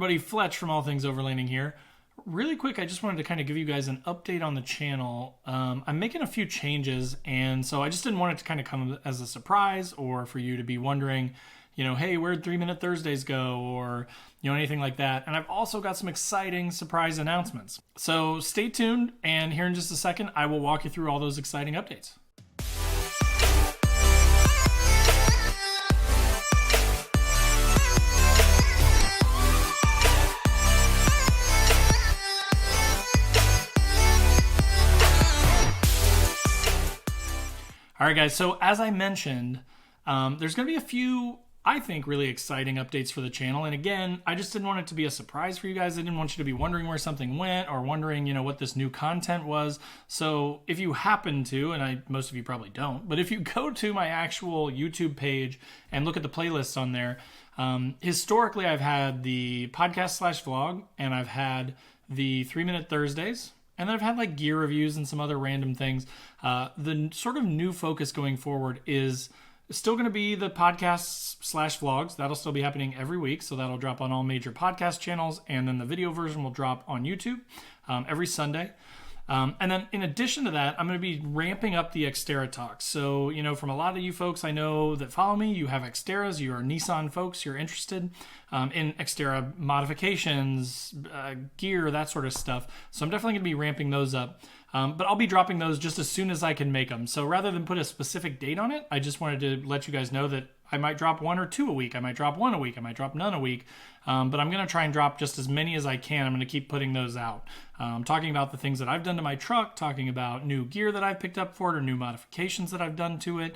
everybody, Fletch from All Things Overlanding here. Really quick, I just wanted to kind of give you guys an update on the channel. I'm making a few changes, and so I just didn't want it to kind of come as a surprise or for you to be wondering, hey, where'd 3 Minute Thursdays go, or anything like that. And I've also got some exciting surprise announcements. So stay tuned, and here in just a second, I will walk you through all those exciting updates. All right, guys, so as I mentioned, there's going to be a few, I think, really exciting updates for the channel. And again, I just didn't want it to be a surprise for you guys. I didn't want you to be wondering where something went or wondering, what this new content was. So if you happen to, and most of you probably don't, but if you go to my actual YouTube page and look at the playlists on there, historically I've had the podcast/vlog, and I've had the 3 Minute Thursdays, and then I've had like gear reviews and some other random things. The sort of new focus going forward is still going to be the podcasts/vlogs. That'll still be happening every week. So that'll drop on all major podcast channels. And then the video version will drop on YouTube every Sunday. And then in addition to that, I'm going to be ramping up the Xterra talks. So, from a lot of you folks I know that follow me, you have Xterras, you are Nissan folks, you're interested in Xterra modifications, gear, that sort of stuff. So I'm definitely going to be ramping those up. But I'll be dropping those just as soon as I can make them. So rather than put a specific date on it, I just wanted to let you guys know that I might drop 1 or 2 a week. I might drop 1 a week. I might drop none a week. But I'm going to try and drop just as many as I can. I'm going to keep putting those out. Talking about the things that I've done to my truck, talking about new gear that I've picked up for it or new modifications that I've done to it.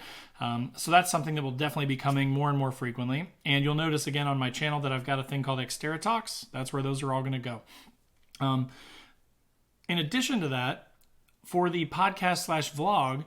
So that's something that will definitely be coming more and more frequently. And you'll notice again on my channel that I've got a thing called Xterra Talks. That's where those are all going to go. In addition to that, for the podcast/vlog, I'm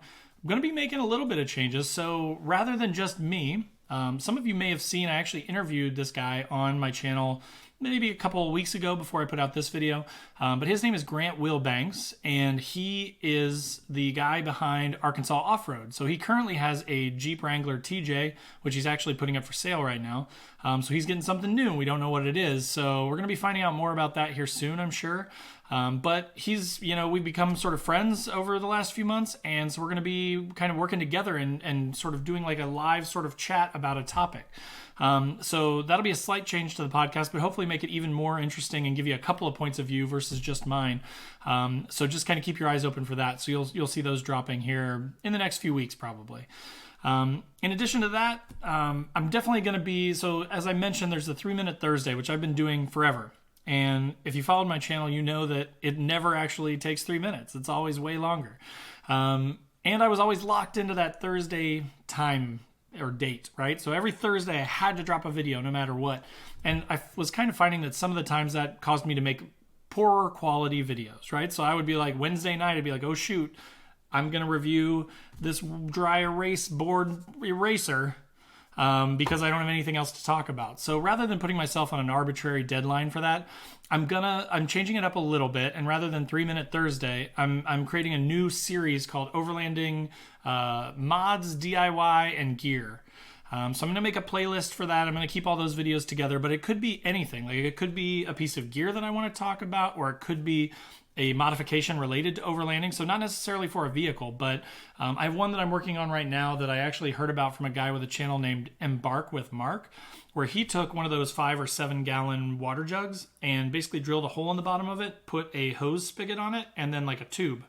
going to be making a little bit of changes. So rather than just me, some of you may have seen I actually interviewed this guy on my channel maybe a couple of weeks ago before I put out this video. But his name is Grant Willbanks, and he is the guy behind Arkansas Off-Road. So he currently has a Jeep Wrangler TJ, which he's actually putting up for sale right now. So he's getting something new. We don't know what it is. So we're going to be finding out more about that here soon, I'm sure. But he's, we've become sort of friends over the last few months. And so we're going to be kind of working together and sort of doing like a live sort of chat about a topic. So that'll be a slight change to the podcast, but hopefully make it even more interesting and give you a couple of points of view versus just mine. So just kind of keep your eyes open for that. So you'll see those dropping here in the next few weeks, probably. In addition to that, I'm definitely going to be, so as I mentioned, there's the 3 Minute Thursday, which I've been doing forever. And if you followed my channel, you know that it never actually takes 3 minutes. It's always way longer. And I was always locked into that Thursday time or date, right? So every Thursday I had to drop a video no matter what. And I was kind of finding that some of the times that caused me to make poorer quality videos, right? So I would be like Wednesday night, I'd be like, oh shoot, I'm going to review this dry erase board eraser because I don't have anything else to talk about. So rather than putting myself on an arbitrary deadline for that, I'm changing it up a little bit. And rather than 3 Minute Thursday, I'm creating a new series called Overlanding Mods, DIY, and Gear. So I'm going to make a playlist for that. I'm going to keep all those videos together, but it could be anything. Like it could be a piece of gear that I want to talk about, or it could be a modification related to overlanding. So not necessarily for a vehicle, but I have one that I'm working on right now that I actually heard about from a guy with a channel named Embark with Mark, where he took one of those 5 or 7 gallon water jugs and basically drilled a hole in the bottom of it, put a hose spigot on it, and then like a tube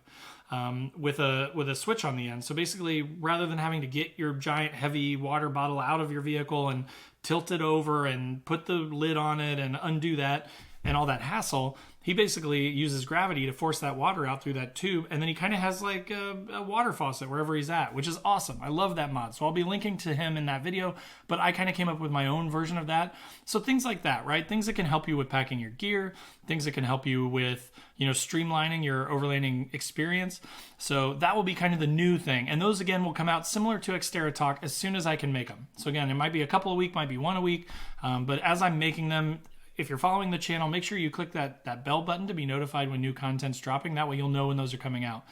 with a switch on the end. So basically, rather than having to get your giant heavy water bottle out of your vehicle and tilt it over and put the lid on it and undo that and all that hassle, he basically uses gravity to force that water out through that tube, and then he kind of has like a water faucet wherever he's at, which is awesome. I love that mod. So I'll be linking to him in that video, but I kind of came up with my own version of that. So things like that, right? Things that can help you with packing your gear, things that can help you with, streamlining your overlanding experience. So that will be kind of the new thing. And those, again, will come out similar to Xterra Talk as soon as I can make them. So again, it might be a couple a week, might be 1 a week, but as I'm making them, if you're following the channel, make sure you click that bell button to be notified when new content's dropping. That way you'll know when those are coming out.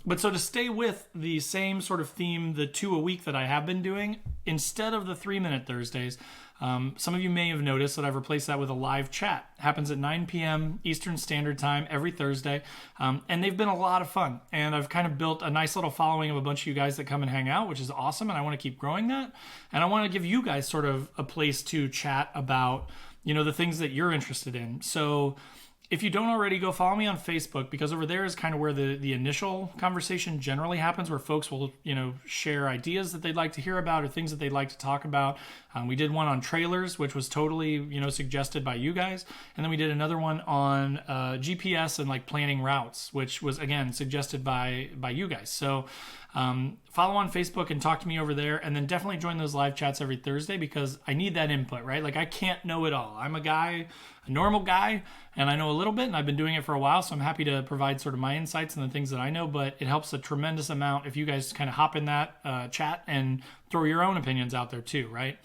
But so to stay with the same sort of theme, the 2 a week that I have been doing, instead of the 3-minute Thursdays, some of you may have noticed that I've replaced that with a live chat. It happens at 9 p.m. Eastern Standard Time every Thursday. And they've been a lot of fun. And I've kind of built a nice little following of a bunch of you guys that come and hang out, which is awesome. And I want to keep growing that. And I want to give you guys sort of a place to chat about, the things that you're interested in. So if you don't already, go follow me on Facebook, because over there is kind of where the initial conversation generally happens, where folks will, share ideas that they'd like to hear about or things that they'd like to talk about. We did one on trailers, which was totally, suggested by you guys. And then we did another one on GPS and like planning routes, which was, again, suggested by you guys. So follow on Facebook and talk to me over there, and then definitely join those live chats every Thursday, because I need that input, right? Like, I can't know it all. I'm a normal guy, and I know a little bit, and I've been doing it for a while, so I'm happy to provide sort of my insights and the things that I know, but it helps a tremendous amount if you guys kind of hop in that chat and throw your own opinions out there too, right?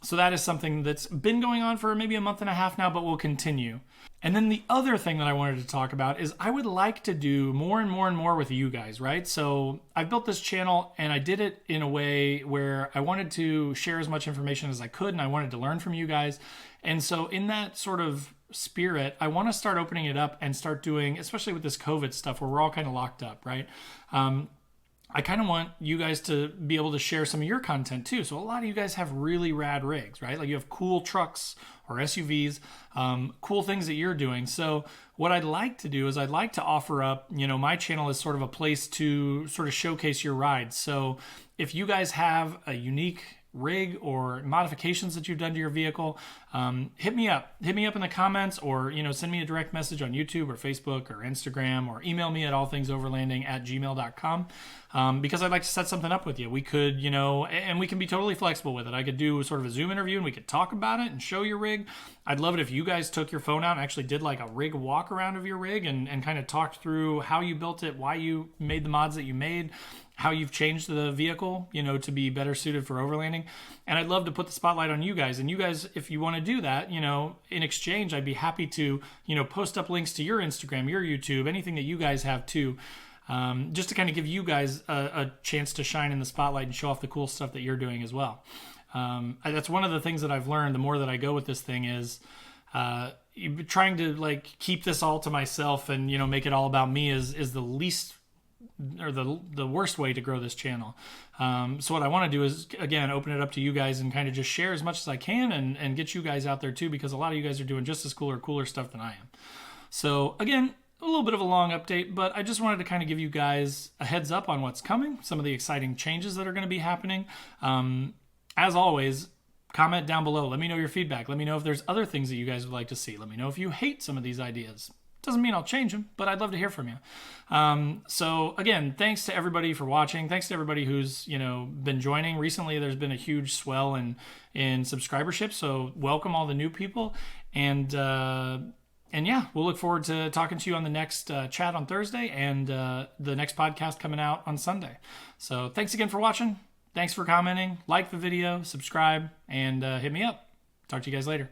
So that is something that's been going on for maybe a month and a half now, but will continue. And then the other thing that I wanted to talk about is I would like to do more and more and more with you guys, right? So I've built this channel, and I did it in a way where I wanted to share as much information as I could, and I wanted to learn from you guys. And so in that sort of spirit, I want to start opening it up and start doing, especially with this COVID stuff where we're all kind of locked up, right? I kind of want you guys to be able to share some of your content too. So a lot of you guys have really rad rigs, right? Like, you have cool trucks or SUVs, cool things that you're doing. So what I'd like to do is I'd like to offer up, my channel as sort of a place to sort of showcase your rides. So if you guys have a unique rig or modifications that you've done to your vehicle, hit me up in the comments, or send me a direct message on YouTube or Facebook or Instagram, or email me at allthingsoverlanding@gmail.com, because I'd like to set something up with you. We could, and we can be totally flexible with it. I could do sort of a Zoom interview, and we could talk about it and show your rig. I'd love it if you guys took your phone out and actually did like a rig walk around of your rig, and kind of talked through how you built it, why you made the mods that you made, how you've changed the vehicle, to be better suited for overlanding. And I'd love to put the spotlight on you guys. And you guys, if you want to do that, in exchange, I'd be happy to, post up links to your Instagram, your YouTube, anything that you guys have too, just to kind of give you guys a chance to shine in the spotlight and show off the cool stuff that you're doing as well. That's one of the things that I've learned the more that I go with this thing is, trying to like keep this all to myself and, make it all about me is the least, or the worst way to grow this channel. So what I want to do is, again, open it up to you guys and kind of just share as much as I can, and get you guys out there too, because a lot of you guys are doing just as cool or cooler stuff than I am. So again, a little bit of a long update, but I just wanted to kind of give you guys a heads up on what's coming, some of the exciting changes that are going to be happening. As always, comment down below. Let me know your feedback. Let me know if there's other things that you guys would like to see. Let me know if you hate some of these ideas. Doesn't mean I'll change them, but I'd love to hear from you. So again, thanks to everybody for watching. Thanks to everybody who's, been joining. Recently, there's been a huge swell in subscribership. So welcome all the new people. And yeah, we'll look forward to talking to you on the next chat on Thursday, and the next podcast coming out on Sunday. So thanks again for watching. Thanks for commenting. Like the video, subscribe, and hit me up. Talk to you guys later.